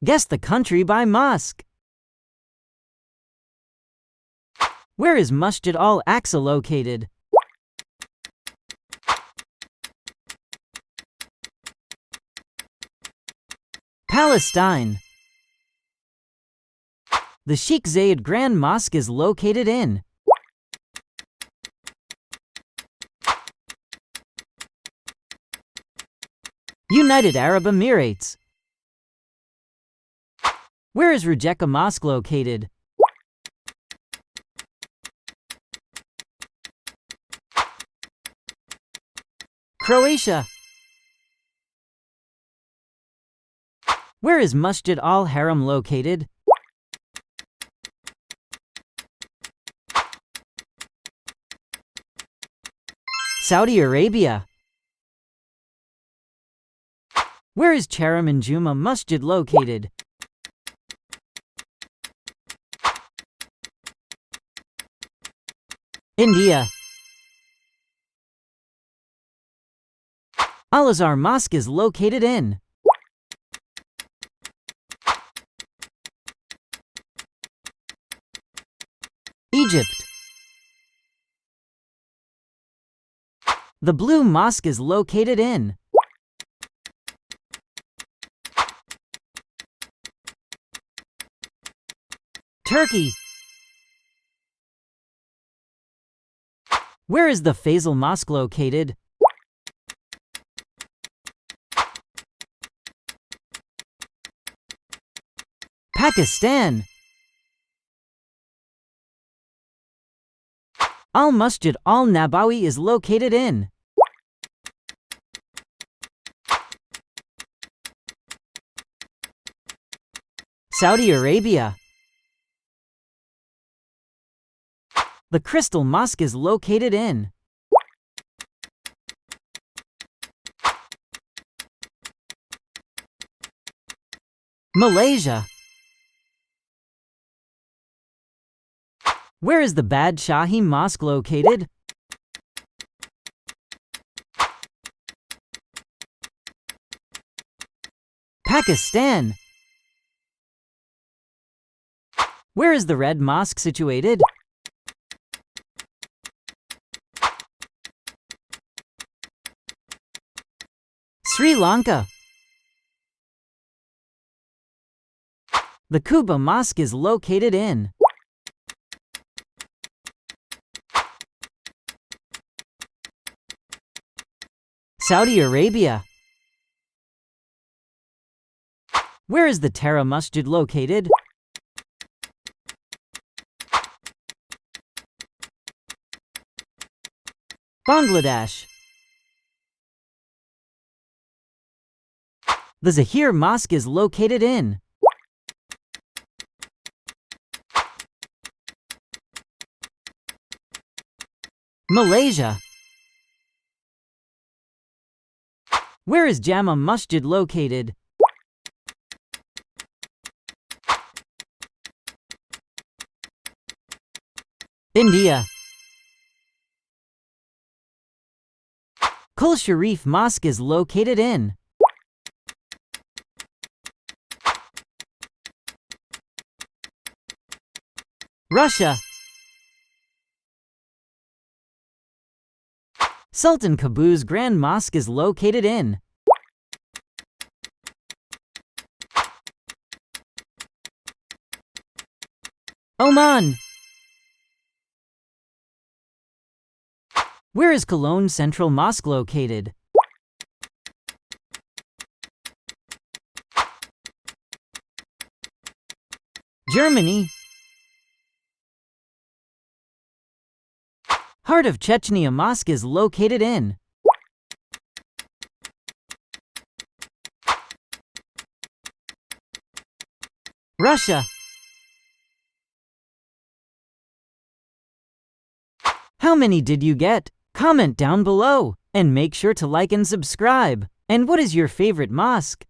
Guess the country by mosque. Where is Masjid al-Aqsa located? Palestine. The Sheikh Zayed Grand Mosque is located in United Arab Emirates. Where is Rijeka Mosque located? Croatia. Where is Masjid al-Haram located? Saudi Arabia. Where is Charam Juma Masjid located? India. Al-Azhar Mosque is located in Egypt. The Blue Mosque is located in Turkey. Where is the Faisal Mosque located? Pakistan. Al-Masjid al-Nabawi is located in Saudi Arabia. The Crystal Mosque is located in Malaysia. Where is the Bad Shahi Mosque located? Pakistan. Where is the Red Mosque situated? Sri Lanka. The Quba Mosque is located in Saudi Arabia. Where is the Tara Masjid located? Bangladesh. The Zahir Mosque is located in Malaysia. Where is Jama Masjid located? India. Kul Sharif Mosque is located in Russia. Sultan Qaboos Grand Mosque is located in Oman. Where is Cologne Central Mosque located? Germany. Heart of Chechnya Mosque is located in Russia. How many did you get? Comment down below and make sure to like and subscribe. And what is your favorite mosque?